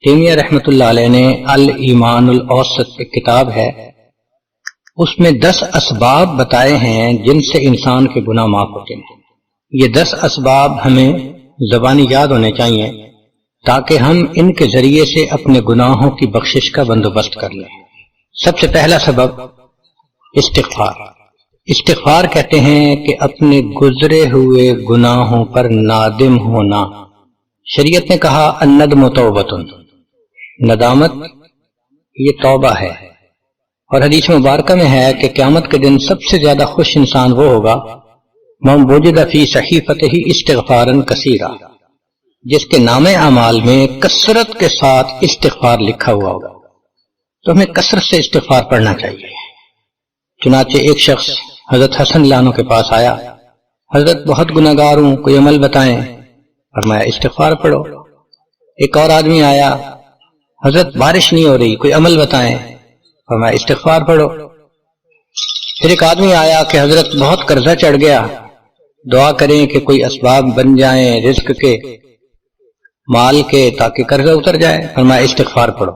تیمیہ رحمۃ اللہ علیہ نے الایمان الاوسط ایک کتاب ہے، اس میں 10 اسباب بتائے ہیں جن سے انسان کے گناہ معاف ہوتے ہیں۔ یہ 10 اسباب ہمیں زبانی یاد ہونے چاہیے تاکہ ہم ان کے ذریعے سے اپنے گناہوں کی بخشش کا بندوبست کر لیں۔ سب سے پہلا سبب استغفار۔ استغفار کہتے ہیں کہ اپنے گزرے ہوئے گناہوں پر نادم ہونا۔ شریعت نے کہا الندم توبۃ، ندامت یہ توبہ ہے، اور حدیث مبارکہ میں ہے کہ قیامت کے دن سب سے زیادہ خوش انسان وہ ہوگا من وجد فی صحیفتہ استغفارا کثیرا، جس کے نام اعمال میں کثرت کے ساتھ استغفار لکھا ہوا ہوگا۔ تو ہمیں کثرت سے استغفار پڑھنا چاہیے۔ چنانچہ ایک شخص حضرت حسن اللہ عنہ کے پاس آیا، حضرت بہت گناہ گار ہوں، کوئی عمل بتائیں۔ فرمایا استغفار پڑھو۔ ایک اور آدمی آیا، حضرت بارش نہیں ہو رہی، کوئی عمل بتائیں۔ فرمایا استغفار پڑھو۔ پھر ایک آدمی آیا کہ حضرت بہت قرضہ چڑھ گیا، دعا کریں کہ کوئی اسباب بن جائیں رزق کے، مال کے، تاکہ قرضہ اتر جائے۔ فرمایا استغفار پڑھو۔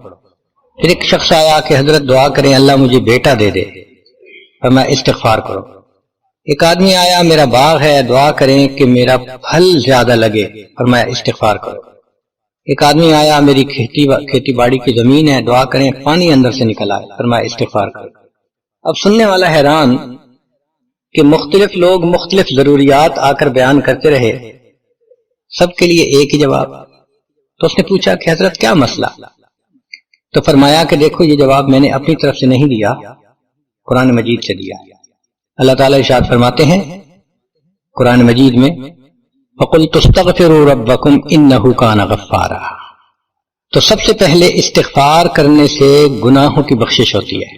پھر ایک شخص آیا کہ حضرت دعا کریں اللہ مجھے بیٹا دے دے۔ فرمایا استغفار کرو۔ ایک آدمی آیا میرا باغ ہے، دعا کریں کہ میرا پھل زیادہ لگے۔ فرمایا استغفار کرو۔ ایک آدمی آیا میری کھیتی باڑی کی زمین ہے، دعا کریں پانی اندر سے نکل آئے۔ فرمایا استغفار کرو۔ اب سننے والا حیران کہ مختلف لوگ مختلف ضروریات آ کر بیان کرتے رہے، سب کے لیے ایک ہی جواب۔ تو اس نے پوچھا کہ حضرت کیا مسئلہ؟ تو فرمایا کہ دیکھو یہ جواب میں نے اپنی طرف سے نہیں دیا، قرآن مجید سے دیا۔ اللہ تعالیٰ ارشاد فرماتے ہیں قرآن مجید میں فَقُلْتُ اسْتَغْفِرُوا رَبَّكُمْ إِنَّهُ كَانَ غَفَّارًا۔ تو سب سے پہلے استغفار کرنے سے گناہوں کی بخشش ہوتی ہے۔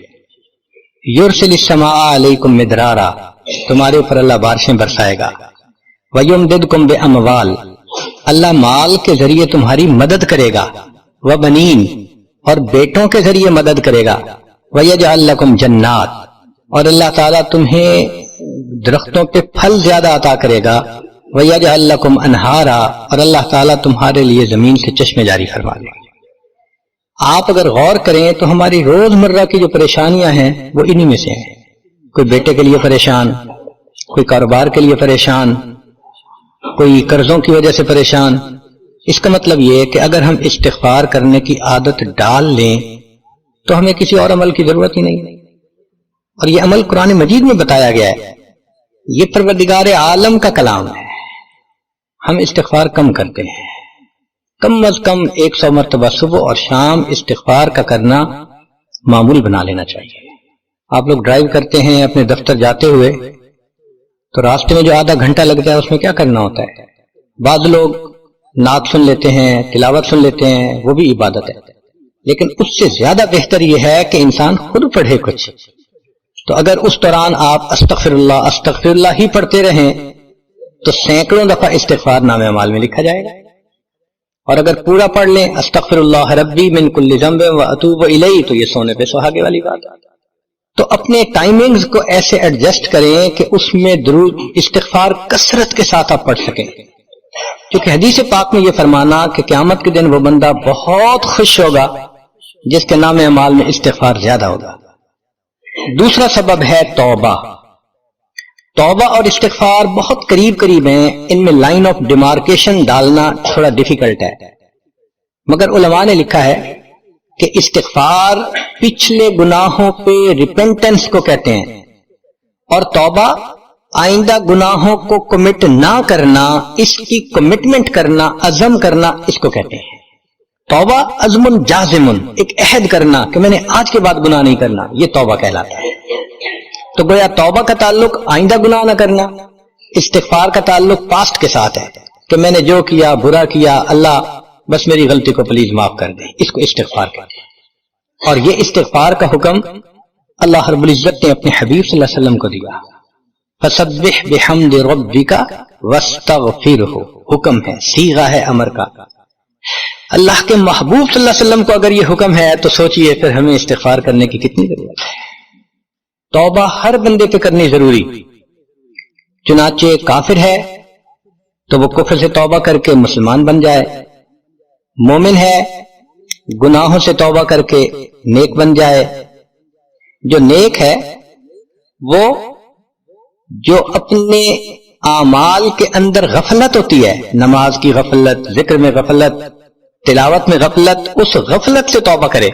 یرسل السماء علیکم مدرارا، تمہارے اوپر اللہ بارشیں برسائے گا۔ ویمددکم باموال، اللہ مال کے ذریعے تمہاری مدد کرے گا۔ وبنین، اور بیٹوں کے ذریعے مدد کرے گا۔ ویجعل لکم جنات، اور اللہ تعالیٰ تمہیں درختوں پہ پھل زیادہ عطا کرے گا۔ ویجعل لکم انہارا، اور اللہ تعالیٰ تمہارے لیے زمین سے چشمے جاری فرما دے گا۔ آپ اگر غور کریں تو ہماری روزمرہ کی جو پریشانیاں ہیں وہ انہی میں سے ہیں۔ کوئی بیٹے کے لیے پریشان، کوئی کاروبار کے لیے پریشان، کوئی قرضوں کی وجہ سے پریشان۔ اس کا مطلب یہ ہے کہ اگر ہم استغفار کرنے کی عادت ڈال لیں تو ہمیں کسی اور عمل کی ضرورت ہی نہیں۔ اور یہ عمل قرآن مجید میں بتایا گیا ہے، یہ پروردگار عالم کا کلام ہے۔ ہم استغفار کم کرتے ہیں، کم از کم 100 مرتبہ صبح اور شام استغفار کا کرنا معمول بنا لینا چاہیے۔ آپ لوگ ڈرائیو کرتے ہیں اپنے دفتر جاتے ہوئے تو راستے میں جو آدھا گھنٹہ لگتا ہے اس میں کیا کرنا ہوتا ہے؟ بعض لوگ نعت سن لیتے ہیں، تلاوت سن لیتے ہیں، وہ بھی عبادت ہے، لیکن اس سے زیادہ بہتر یہ ہے کہ انسان خود پڑھے کچھ۔ تو اگر اس دوران آپ استغفر اللہ ہی پڑھتے رہیں تو سینکڑوں دفعہ استغفار نامہ اعمال میں لکھا جائے گا۔ اور اگر پورا پڑھ لیں استغفر اللہ ربی من کل ذنب واتوب الیہ، تو یہ سونے پہ سہاگے والی بات ہے۔ تو اپنے ٹائمنگز کو ایسے ایڈجسٹ کریں کہ اس میں درود استغفار کثرت کے ساتھ آپ پڑھ سکیں، کیونکہ حدیث پاک میں یہ فرمانا کہ قیامت کے دن وہ بندہ بہت خوش ہوگا جس کے نام اعمال میں استغفار زیادہ ہوگا۔ دوسرا سبب ہے توبہ۔ توبہ اور استغفار بہت قریب ہیں، ان میں لائن آف ڈیمارکیشن ڈالنا تھوڑا ڈیفیکلٹ ہے، مگر علماء نے لکھا ہے کہ استغفار پچھلے گناہوں پہ ریپینٹنس کو کہتے ہیں، اور توبہ آئندہ گناہوں کو کمٹ نہ کرنا، اس کی کمٹمنٹ کرنا، عزم کرنا، اس کو کہتے ہیں۔ توبہ عزم جازم، ایک عہد کرنا کہ میں نے آج کے بعد گناہ نہیں کرنا، یہ توبہ کہلاتا ہے۔ تو گویا توبہ کا تعلق آئندہ گناہ نہ کرنا، استغفار کا تعلق پاسٹ کے ساتھ ہے کہ میں نے جو کیا برا کیا، اللہ بس میری غلطی کو پلیز معاف کر دیں، اس کو استغفار کہتے ہیں۔ اور یہ استغفار کا حکم اللہ رب العزت نے اپنے حبیب صلی اللہ علیہ وسلم کو دیا، فسبح بحمد ربک واستغفرہ، حکم ہے، صیغہ ہے امر کا۔ اللہ کے محبوب صلی اللہ علیہ وسلم کو اگر یہ حکم ہے تو سوچئے پھر ہمیں استغفار کرنے کی کتنی ضرورت ہے۔ توبہ ہر بندے پہ کرنی ضروری، چنانچہ کافر ہے تو وہ کفر سے توبہ کر کے مسلمان بن جائے، مومن ہے گناہوں سے توبہ کر کے نیک بن جائے. جو نیک ہے وہ جو اپنے اعمال کے اندر غفلت ہوتی ہے، نماز کی غفلت، ذکر میں غفلت، تلاوت میں غفلت، اس غفلت سے توبہ کرے.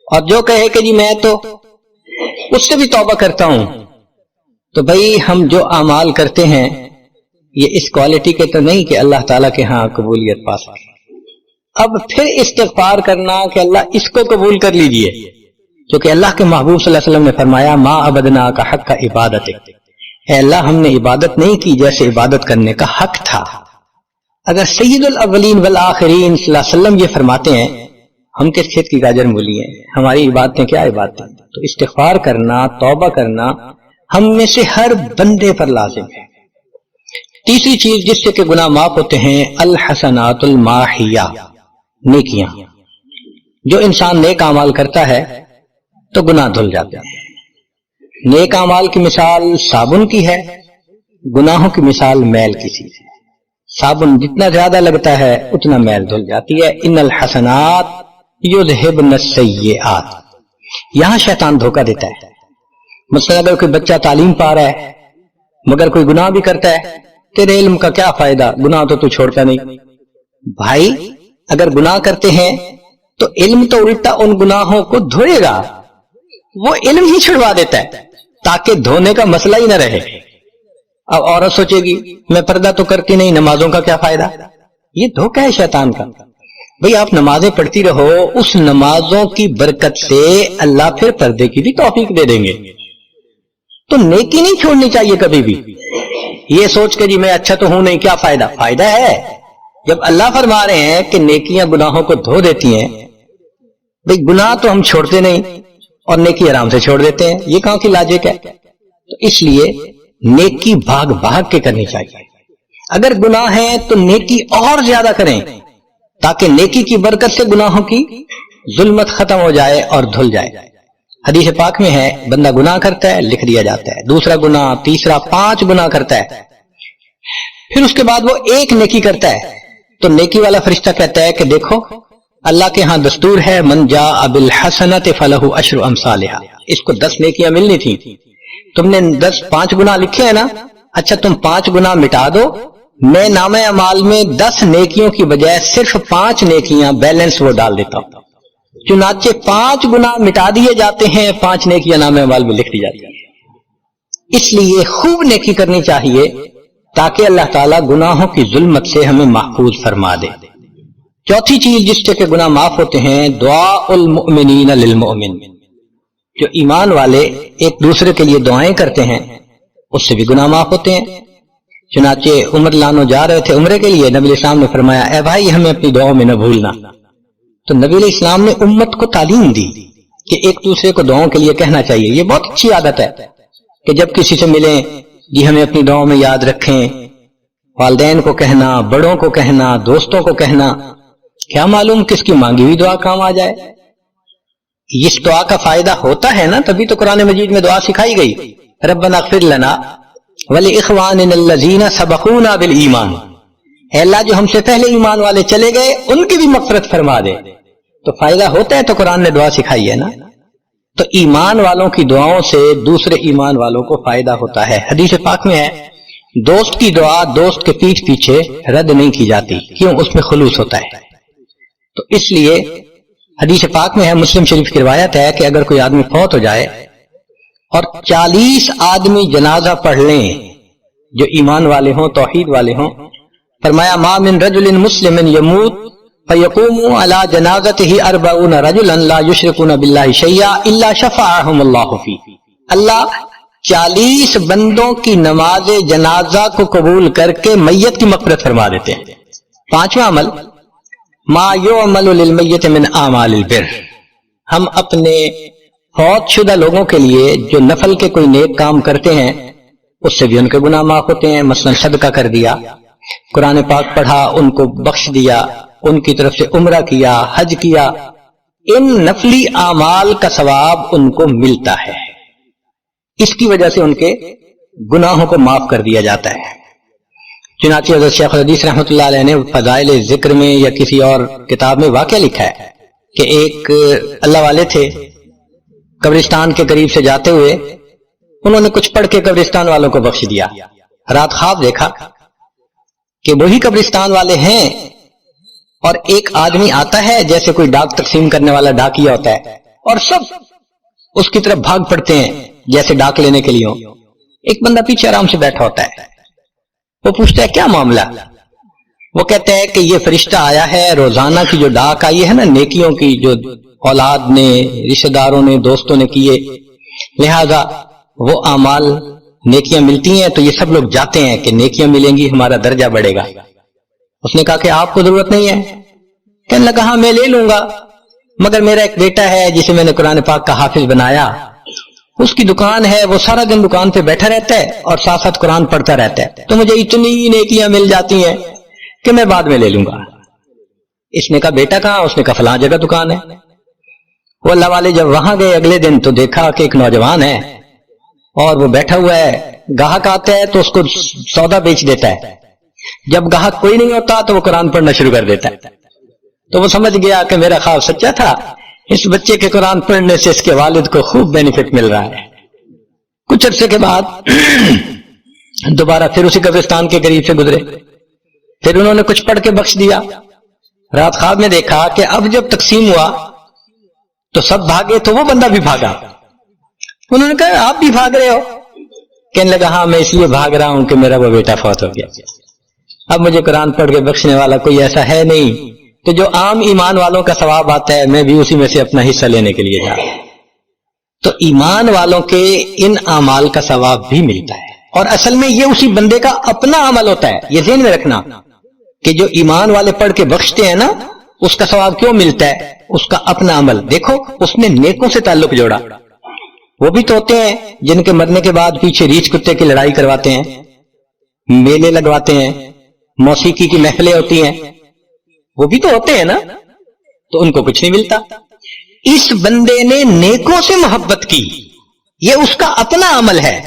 اور جو کہے کہ جی میں تو اس سے بھی توبہ کرتا ہوں، تو بھائی ہم جو اعمال کرتے ہیں یہ اس کوالٹی کے تو نہیں کہ اللہ تعالیٰ کے ہاں قبولیت پا سکے. اب پھر استغفار کرنا کہ اللہ اس کو قبول کر لیجئے، کیونکہ اللہ کے محبوب صلی اللہ علیہ وسلم نے فرمایا ما عبدنا کا حق کا عبادت، اے اللہ ہم نے عبادت نہیں کی جیسے عبادت کرنے کا حق تھا. اگر سید الاولین والآخرین صلی اللہ علیہ وسلم یہ فرماتے ہیں، ہم کس کھیت کی گاجر مولی ہیں، ہماری عبادتیں کیا عبادتیں. تو استغفار کرنا، توبہ کرنا ہم میں سے ہر بندے پر لازم ہے. تیسری چیز جس سے کہ گناہ معاف ہوتے ہیں، الحسنات الماحیہ، نیکیاں. جو انسان نیک اعمال کرتا ہے تو گناہ دھل جاتے ہیں. نیک اعمال کی مثال صابن کی ہے، گناہوں کی مثال میل کی سی ہے. صابن جتنا زیادہ لگتا ہے اتنا میل دھل جاتی ہے. ان الحسنات یذہبن السیئات. یہاں شیطان دھوکہ دیتا ہے. مثلا اگر کوئی بچہ تعلیم پا رہا ہے مگر کوئی گناہ بھی کرتا ہے، تیرے علم کا کیا فائدہ، گناہ تو چھوڑتا نہیں. بھائی اگر گناہ کرتے ہیں تو علم تو الٹا ان گناہوں کو دھوئے گا، وہ علم ہی چھڑوا دیتا ہے تاکہ دھونے کا مسئلہ ہی نہ رہے. اب عورت سوچے گی میں پردہ تو کرتی نہیں، نمازوں کا کیا فائدہ. یہ دھوکہ ہے شیطان کا. بھئی آپ نمازیں پڑھتی رہو، اس نمازوں کی برکت سے اللہ پھر پردے کی بھی توفیق دے دیں گے. تو نیکی نہیں چھوڑنی چاہیے کبھی بھی. یہ سوچ کے جی میں اچھا تو ہوں نہیں، کیا فائدہ. فائدہ ہے. جب اللہ فرما رہے ہیں کہ نیکیاں گناہوں کو دھو دیتی ہیں، بھئی گناہ تو ہم چھوڑتے نہیں اور نیکی آرام سے چھوڑ دیتے ہیں، یہ کہاں کی لاجک ہے. تو اس لیے نیکی بھاگ بھاگ کے کرنی چاہیے. اگر گناہ ہے تو نیکی اور زیادہ کریں تاکہ نیکی کی برکت سے گناہوں کی ظلمت ختم ہو جائے اور دھل جائے. حدیث پاک میں ہے بندہ گناہ کرتا ہے لکھ دیا جاتا ہے، دوسرا گناہ، تیسرا، 5 گناہ کرتا ہے، پھر اس کے بعد وہ ایک نیکی کرتا ہے تو نیکی والا فرشتہ کہتا ہے کہ دیکھو اللہ کے ہاں دستور ہے من جاء بالحسنۃ فلہ عشر امثالھا. اس کو 10 نیکیاں ملنی تھی، تم نے 5 گناہ لکھے ہیں نا، اچھا تم 5 گناہ مٹا دو، میں نامہ اعمال میں 10 نیکیوں کی بجائے صرف 5 نیکیاں بیلنس وہ ڈال دیتا ہوں. چنانچہ 5 گناہ مٹا دیے جاتے ہیں، 5 نیکیاں نامہ اعمال میں لکھ دی جاتی ہیں. اس لیے خوب نیکی کرنی چاہیے تاکہ اللہ تعالیٰ گناہوں کی ظلمت سے ہمیں محفوظ فرما دے. چوتھی چیز جس سے کہ گناہ معاف ہوتے ہیں، دعاء المؤمنین للمؤمن. جو ایمان والے ایک دوسرے کے لیے دعائیں کرتے ہیں اس سے بھی گناہ معاف ہوتے ہیں. چنانچہ عمر لانو جا رہے تھے عمرے کے لیے، نبی علیہ السلام نے فرمایا اے بھائی ہمیں اپنی دعاؤں میں نہ بھولنا. تو نبی علیہ السلام نے امت کو تعلیم دی کہ ایک دوسرے کو دعاؤں کے لیے کہنا چاہیے. یہ بہت اچھی عادت ہے کہ جب کسی سے ملیں جی ہمیں اپنی دعاؤں میں یاد رکھیں. والدین کو کہنا، بڑوں کو کہنا، دوستوں کو کہنا، کیا معلوم کس کی مانگی ہوئی دعا کام آ جائے. اس دعا کا فائدہ ہوتا ہے نا، تبھی تو قرآن مجید میں دعا سکھائی گئی، ربنا اغفر لنا ولاخواننا الذین سبقونا بالایمان. اے اللہ جو ہم سے پہلے ایمان والے چلے گئے ان کی بھی مغفرت فرما دے. تو فائدہ ہوتا ہے تو قرآن نے دعا سکھائی ہے نا. تو ایمان والوں کی دعاؤں سے دوسرے ایمان والوں کو فائدہ ہوتا ہے. حدیث پاک میں ہے دوست کی دعا دوست کے پیٹھ پیچھے رد نہیں کی جاتی، کیوں؟ اس میں خلوص ہوتا ہے. تو اس لیے حدیث پاک میں ہے، مسلم شریف کی روایت ہے کہ اگر کوئی آدمی فوت ہو جائے اور 40 آدمی جنازہ پڑھ لیں جو ایمان والے ہوں، توحید والے ہوں، فرمایا ما من رجل مسلم يموت فيقوم على جنازته 40 رجلا لا يشركون بالله شيئا الا شفعهم الله فيه. اللہ 40 بندوں کی نماز جنازہ کو قبول کر کے میت کی مغفرت فرما دیتے ہیں. 5واں عمل ما يعمل للمیت من اعمال البر. ہم اپنے فوت شدہ لوگوں کے لیے جو نفل کے کوئی نیک کام کرتے ہیں اس سے بھی ان کے گناہ معاف ہوتے ہیں. مثلا صدقہ کر دیا، قرآن پاک پڑھا، ان کو بخش دیا، ان کی طرف سے عمرہ کیا، حج کیا، ان نفلی اعمال کا ثواب ان کو ملتا ہے. اس کی وجہ سے ان کے گناہوں کو معاف کر دیا جاتا ہے. چنانچہ حضرت شیخ الحدیث رحمۃ اللہ علیہ نے فضائل ذکر میں یا کسی اور کتاب میں واقعہ لکھا ہے کہ ایک اللہ والے تھے، قبرستان کے قریب سے جاتے ہوئے انہوں نے کچھ پڑھ کے قبرستان والوں کو بخش دیا۔ رات خواب دیکھا کہ وہی قبرستان والے ہیں اور ایک آدمی آتا ہے جیسے کوئی ڈاک تقسیم کرنے والا ڈاکیا ہوتا ہے، اور سب اس کی طرف بھاگ پڑتے ہیں جیسے ڈاک لینے کے لیے ہو۔ ایک بندہ پیچھے آرام سے بیٹھا ہوتا ہے، وہ پوچھتا ہے کیا معاملہ؟ وہ کہتا ہے کہ یہ فرشتہ آیا ہے، روزانہ کی جو ڈاک آئی ہے نا نیکیوں کی، جو اولاد نے، رشتہ داروں نے، دوستوں نے کیے، لہذا وہ اعمال نیکیاں ملتی ہیں تو یہ سب لوگ جاتے ہیں کہ نیکیاں ملیں گی، ہمارا درجہ بڑھے گا۔ اس نے کہا کہ آپ کو ضرورت نہیں ہے؟ کہنے لگا ہاں میں لے لوں گا، مگر میرا ایک بیٹا ہے جسے میں نے قرآن پاک کا حافظ بنایا، اس کی دکان ہے، وہ سارا دن دکان پہ بیٹھا رہتا ہے اور ساتھ ساتھ قرآن پڑھتا رہتا ہے، تو مجھے اتنی نیکیاں مل جاتی ہیں کہ میں بعد میں لے لوں گا۔ اس نے کہا بیٹا کہاں؟ اس نے کہا فلاں جگہ دکان ہے۔ وہ اللہ والے جب وہاں گئے اگلے دن تو دیکھا کہ ایک نوجوان ہے اور وہ بیٹھا ہوا ہے، گاہک آتا ہے تو اس کو سودا بیچ دیتا ہے، جب گاہک کوئی نہیں ہوتا تو وہ قرآن پڑھنا شروع کر دیتا ہے۔ تو وہ سمجھ گیا کہ میرا خواب سچا تھا، اس بچے کے قرآن پڑھنے سے اس کے والد کو خوب بینیفٹ مل رہا ہے۔ کچھ عرصے کے بعد دوبارہ پھر اسی قبرستان کے قریب سے گزرے، پھر انہوں نے کچھ پڑھ کے بخش دیا۔ رات خواب میں دیکھا کہ اب جب تقسیم ہوا تو سب بھاگے تو وہ بندہ بھی بھاگا۔ انہوں نے کہا آپ بھی بھاگ رہے ہو؟ کہنے لگا ہاں میں اس لیے بھاگ رہا ہوں کہ میرا وہ بیٹا فوت ہو گیا، اب مجھے قرآن پڑھ کے بخشنے والا کوئی ایسا ہے نہیں، تو جو عام ایمان والوں کا ثواب آتا ہے میں بھی اسی میں سے اپنا حصہ لینے کے لیے جا رہا ہوں۔ تو ایمان والوں کے ان اعمال کا ثواب بھی ملتا ہے، اور اصل میں یہ اسی بندے کا اپنا عمل ہوتا ہے۔ یہ ذہن میں رکھنا کہ جو ایمان والے پڑھ کے بخشتے ہیں نا، اس کا ثواب کیوں ملتا ہے؟ اس کا اپنا عمل۔ دیکھو اس نے نیکوں سے تعلق جوڑا، وہ بھی تو ہوتے ہیں جن کے مرنے کے بعد پیچھے ریچھ کتے کی لڑائی کرواتے ہیں، میلے لگواتے ہیں، موسیقی کی محفلیں ہوتی ہیں، وہ بھی تو ہوتے ہیں نا، تو ان کو کچھ نہیں ملتا۔ اس بندے نے نیکوں سے محبت کی، یہ اس کا اپنا عمل ہے،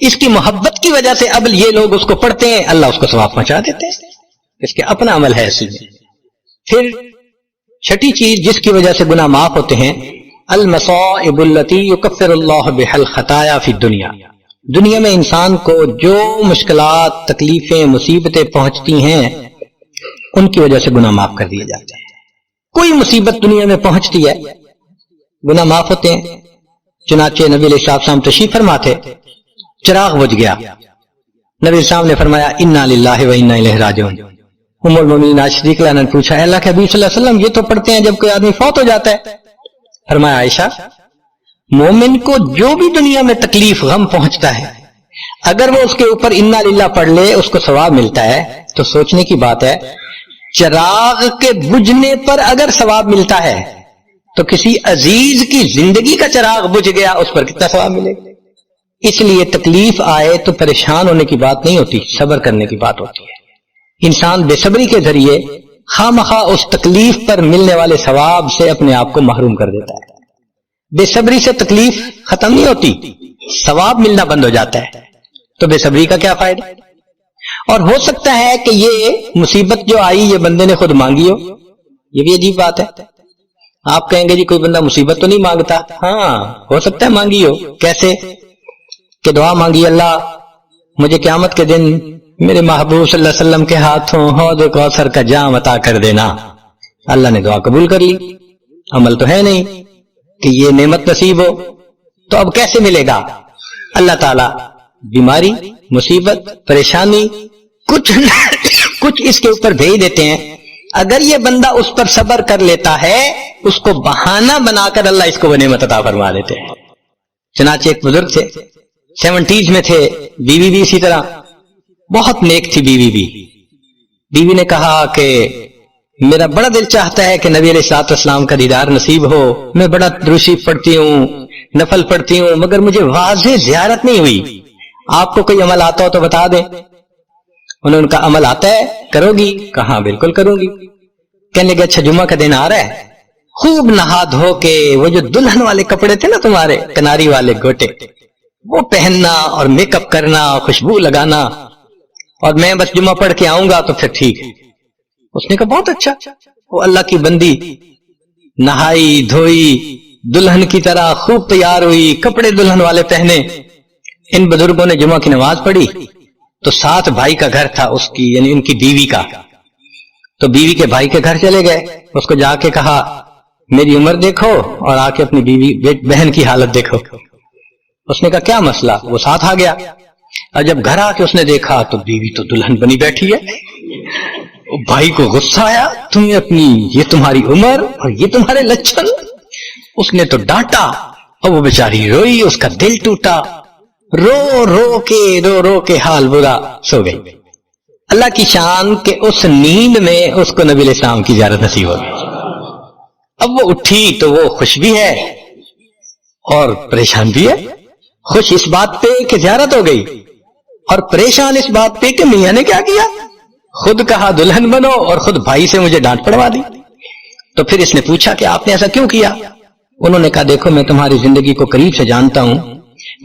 اس کی محبت کی وجہ سے اب یہ لوگ اس کو پڑھتے ہیں، اللہ اس کو ثواب پہنچا دیتے ہیں، اس کے اپنا عمل ہے اسی میں۔ پھر چھٹی چیز جس کی وجہ سے گناہ معاف ہوتے ہیں، المصائب التي يكفر الله بها الخطايا في الدنيا۔ دنیا میں انسان کو جو مشکلات، تکلیفیں، مصیبتیں پہنچتی ہیں ان کی وجہ سے گناہ معاف کر دیے جاتے ہیں۔ کوئی مصیبت دنیا میں پہنچتی ہے گناہ معاف ہوتے ہیں۔ چنانچہ نبی علیہ السلام تشریف فرما تھے، چراغ بجھ گیا، نبی علیہ السلام نے فرمایا انا للہ و انا الیہ راجعون۔ ام المؤمنین عائشہ رضی اللہ عنہا نے پوچھا اللہ کے حبیب صلی اللہ علیہ وسلم یہ تو پڑھتے ہیں جب کوئی آدمی فوت ہو جاتا ہے؟ فرمایا عائشہ مومن کو جو بھی دنیا میں تکلیف غم پہنچتا ہے اگر وہ اس کے اوپر انا للہ پڑھ لے اس کو ثواب ملتا ہے۔ تو سوچنے کی بات ہے، چراغ کے بجھنے پر اگر ثواب ملتا ہے تو کسی عزیز کی زندگی کا چراغ بجھ گیا اس پر کتنا ثواب ملے گا؟ اس لیے تکلیف آئے تو پریشان ہونے کی بات نہیں ہوتی، صبر کرنے کی بات ہوتی ہے۔ انسان بے صبری کے ذریعے خواہ مخواہ اس تکلیف پر ملنے والے ثواب سے اپنے آپ کو محروم کر دیتا ہے۔ بے صبری سے تکلیف ختم نہیں ہوتی، ثواب ملنا بند ہو جاتا ہے، تو بے صبری کا کیا فائدہ؟ اور ہو سکتا ہے کہ یہ مصیبت جو آئی یہ بندے نے خود مانگی ہو، یہ بھی عجیب بات ہے۔ آپ کہیں گے جی کوئی بندہ مصیبت تو نہیں مانگتا، ہاں ہو سکتا ہے مانگی ہو۔ کیسے؟ کہ دعا مانگی اللہ مجھے قیامت کے دن میرے محبوب صلی اللہ علیہ وسلم کے ہاتھوں حوض کوثر کا جام عطا کر دینا، اللہ نے دعا قبول کر لی، عمل تو ہے نہیں کہ یہ نعمت نصیب ہو، تو اب کیسے ملے گا؟ اللہ تعالیٰ بیماری، مصیبت، پریشانی کچھ اس کے اوپر بھیج دیتے ہیں۔ اگر یہ بندہ اس پر صبر کر لیتا ہے اس کو بہانہ بنا کر اللہ اس کو وہ نعمت عطا فرما دیتے ہیں۔ چنانچہ ایک بزرگ تھے، 70s میں تھے، بیوی بھی اسی طرح بہت نیک تھی۔ بیوی نے کہا کہ میرا بڑا دل چاہتا ہے کہ نبی علیہ الصلوۃ والسلام کا دیدار نصیب ہو، میں بڑا درود شریف پڑھتی ہوں، نفل پڑھتی ہوں، مگر مجھے واضح زیارت نہیں ہوئی، آپ کو کوئی عمل آتا ہو تو بتا دیں۔ انہوں نے کہا عمل آتا ہے، کرو گی؟ کہا بالکل کروں گی۔ کہنے لگے اچھا جمعہ کا دن آ رہا ہے، خوب نہا دھو کے وہ جو دلہن والے کپڑے تھے نا تمہارے کناری والے گوٹے، وہ پہننا اور میک اپ کرنا، خوشبو لگانا، اور میں بس جمعہ پڑھ کے آؤں گا تو پھر ٹھیک ہے۔ اس نے کہا بہت اچھا۔ وہ اللہ کی بندی نہائی دھوئی دلہن کی طرح خوب تیار ہوئی, کپڑے دلہن والے پہنے. ان بزرگوں نے جمعہ کی نماز پڑھی تو ساتھ بھائی کا گھر تھا اس کی, یعنی ان کی بیوی کا. تو بیوی کے بھائی کے گھر چلے گئے, اس کو جا کے کہا میری عمر دیکھو اور آ کے اپنی بیوی بہن کی حالت دیکھو. اس نے کہا کیا مسئلہ؟ وہ ساتھ آ گیا. اور جب گھر آ کے اس نے دیکھا تو بیوی تو دلہن بنی بیٹھی ہے. بھائی کو غصہ آیا, تمہیں اپنی یہ تمہاری عمر اور یہ تمہارے لچھن. اس نے تو ڈانٹا اور وہ بیچاری روئی, اس کا دل ٹوٹا, رو رو کے حال برا, سو گئی. اللہ کی شان کہ اس نیند میں اس کو نبی علیہ السلام کی زیارت نصیب ہو گئی. اب وہ اٹھی تو وہ خوش بھی ہے اور پریشان بھی ہے. خوش اس بات پہ کہ زیارت ہو گئی, اور پریشان اس بات پہ کہ میاں نے کیا کیا, خود کہا دلہن بنو اور خود بھائی سے مجھے ڈانٹ پڑوا دی. تو پھر اس نے پوچھا کہ آپ نے ایسا کیوں کیا؟ انہوں نے کہا دیکھو میں تمہاری زندگی کو قریب سے جانتا ہوں,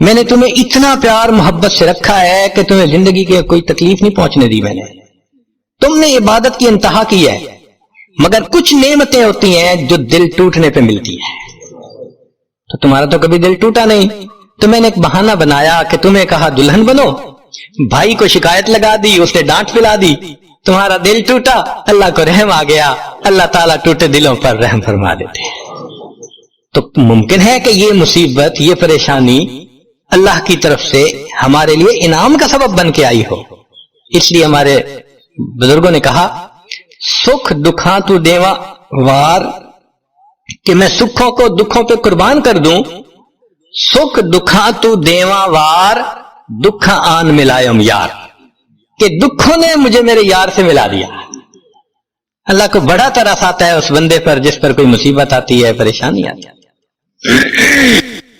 میں نے تمہیں اتنا پیار محبت سے رکھا ہے کہ تمہیں زندگی کی کوئی تکلیف نہیں پہنچنے دی. میں نے تم نے عبادت کی انتہا کی ہے, مگر کچھ نعمتیں ہوتی ہیں جو دل ٹوٹنے پہ ملتی ہیں. تو تمہارا تو کبھی دل ٹوٹا نہیں, تو میں نے ایک بہانہ بنایا کہ تمہیں کہا دلہن بنو, بھائی کو شکایت لگا دی, اس نے ڈانٹ پلا دی, تمہارا دل ٹوٹا, اللہ کو رحم آ گیا, اللہ تعالیٰ ٹوٹے دلوں پر رحم فرما دیتے ہیں. تو ممکن ہے کہ یہ مصیبت, یہ پریشانی اللہ کی طرف سے ہمارے لیے انعام کا سبب بن کے آئی ہو. اس لیے ہمارے بزرگوں نے کہا سکھ دکھاں تو دیوا وار, کہ میں سکھوں کو دکھوں پہ قربان کر دوں. سکھ دکھاں تو دیوا وار, دکھا آن ملائم یار, کہ دکھوں نے مجھے میرے یار سے ملا دیا. اللہ کو بڑا ترس آتا ہے اس بندے پر جس پر کوئی مصیبت آتی ہے, پریشانی آتی ہے.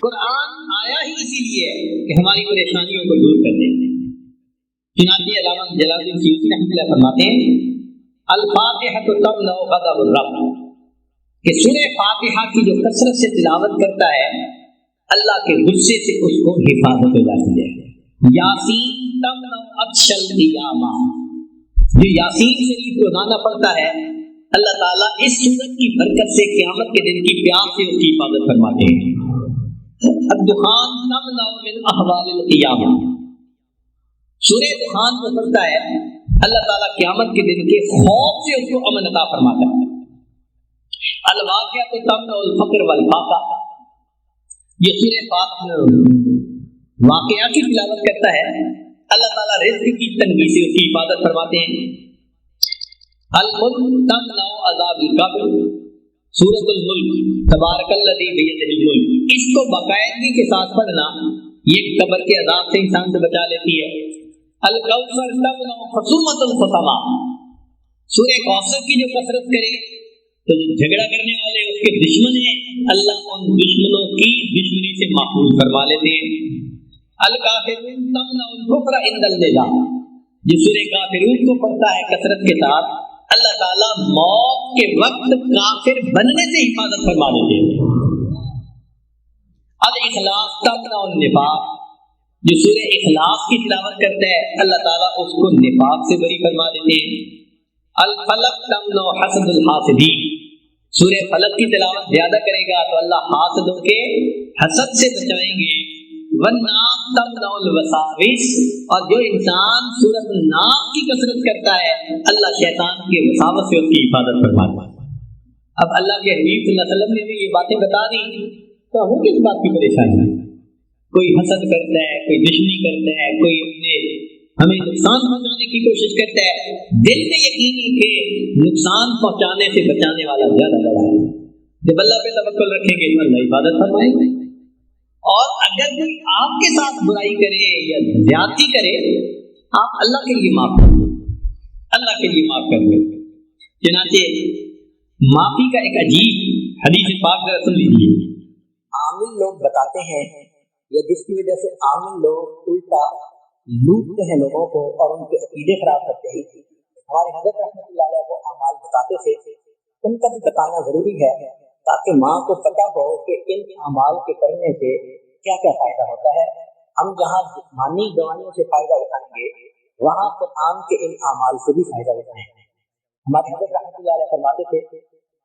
قرآن آیا ہی اسی لیے کہ ہماری پریشانیوں کو دور کر دے. چنانچہ علامہ جلال الدین سیوطی رحمۃ اللہ فرماتے ہیں الفاتحہ تمنع غضب الرب, کہ سورہ فاتحہ کی جو کثرت سے تلاوت کرتا ہے اللہ کے غصے سے اس کو حفاظت ہو جاتی ہے. یاسین تمنع عطش القیامہ, جو یاسین شریف روزانہ پڑھتا ہے اللہ تعالیٰ اس سورت کی برکت سے قیامت کے دن کی پیاس سے اس کی حفاظت فرماتے ہیں. الدخان تمنع من احوال القیامہ, سورہ دخان میں پڑھتا ہے اللہ تعالیٰ قیامت کے دن کے خوف سے اس کو امن عطا فرماتا ہے. الواقعہ تمنع الفقر والفاقہ, یہ سورہ واقعہ کی تلاوت کرتا ہے اللہ تعالیٰ رزق کی تنگی سے اس کی حفاظت فرماتے ہیں. الملک تمنع عذاب القبر, سورۃ الملک تبارک الذی بیدہ الملک, اس کو باقاعدگی کے ساتھ پڑھنا یہ قبر کے عذاب سے انسان سے بچا لیتی ہے. الکوثر تمنع خصومۃ الخصما, سورہ کوثر کی جو کثرت کرے تو جو جھگڑا کرنے والے اس کے دشمن ہیں اللہ ان دشمنوں کی دشمنی سے محفوظ فرما لیتے ہیں. الکافرون تمنع الکفر عند اللقاء, جو سورہ کافرون کو پڑھتا ہے کثرت کے ساتھ اللہ تعالیٰ موت کے وقت کافر بننے سے حفاظت فرما دیتے ہیں. الاخلاص تمنع النفاق, جو سورہ اخلاص کی تلاوت کرتا ہے اللہ تعالیٰ اس کو نفاق سے بری فرما دیتے ہیں. الفلق تمنع حسد الحاسدین, سورہ فلق کی تلاوت زیادہ کرے گا تو اللہ حاسدوں کے حسد سے بچائیں گے. والناس تمنع الوساوس, اور جو انسان سورۃ الناس کی کثرت کرتا ہے اللہ شیطان کے وساوس سے اس کی حفاظت فرماتا ہے. اب اللہ کے حبیب صلی اللہ علیہ وسلم نے بھی یہ باتیں بتا دی تو ہمیں کس بات کی پریشانی ہے؟ کوئی حسد کرتا ہے, کوئی دشمنی کرتا ہے, کوئی اپنے ہمیں نقصان پہنچانے کی کوشش کرتا ہے, دل میں یقین رکھے نقصان پہنچانے سے بچانے والا زیادہ بڑا ہے. جب اللہ پہ توکل رکھیں گے تو اللہ حفاظت فرمائے گا. اور اگر کوئی آپ کے ساتھ برائی کرے یا زیادتی کرے آپ اللہ کے لیے معاف کر دیں, اللہ کے لیے معاف کر دیں. چنانچہ معافی کا ایک عجیب حدیث پاک ذرا سن لیجیے. عامل لوگ بتاتے ہیں یا جس کی وجہ سے عامل لوگ الٹا لوٹتے ہیں لوگوں کو اور ان کے عقیدے خراب کرتے ہیں. ہمارے حضرت رحمۃ اللہ علیہ وہ اعمال بتاتے تھے, ان کا بھی بتانا ضروری ہے تاکہ ماں کو پتہ ہو کہ ان اعمال کے کرنے سے کیا کیا فائدہ ہوتا ہے. ہم جہاں جسمانی جوانیوں سے فائدہ اٹھائیں گے وہاں قرآن کے ان اعمال سے بھی فائدہ اٹھائیں گے. ہمارے حضرت رحمۃ اللہ علیہ فرماتے تھے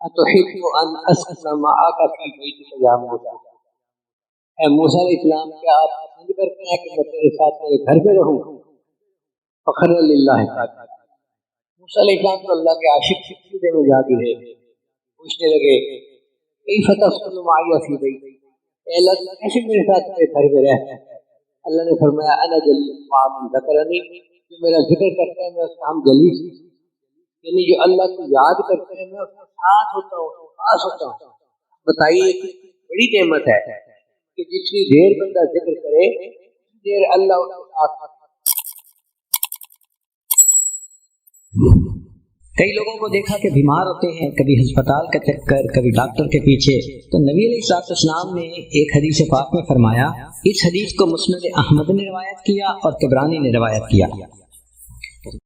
أتحب أن أسكن معك في بيتك يا موسى؟ اے موسیٰ علیہ السلام کیا آپ پسند کرتے ہیں کہ میں تیرے ساتھ تیرے گھر میں رہوں؟ فخر للہ ساجدا، موسیٰ علیہ السلام تو اللہ کے عاشق سجدے میں جا گرے، پوچھنے لگے کیف تسکن معي في بيتي، اے اللہ تو کیسے میرے ساتھ تیرے گھر میں رہتا ہے؟ اللہ نے فرمایا انا جلیس مع من ذکرنی، جو میرا ذکر کرتا ہے میں اس کا ہم جلیس، یعنی جو اللہ کو یاد کرتے ہیں میں اس کے ساتھ ہوتا ہوں، اس کے پاس ہوتا ہوں۔ بتائیے بڑی نعمت ہے کہ جتنی دیر بندہ ذکر کرے اتنی دیر اللہ اس کے ساتھ ہوتا ہے۔ کئی لوگوں کو دیکھا کہ بیمار ہوتے ہیں، کبھی ہسپتال کا چکر، کبھی ڈاکٹر کے پیچھے، تو نبی علیہ السلام نے ایک حدیث پاک میں فرمایا، اس حدیث کو مسند احمد نے روایت کیا اور طبرانی نے روایت کیا،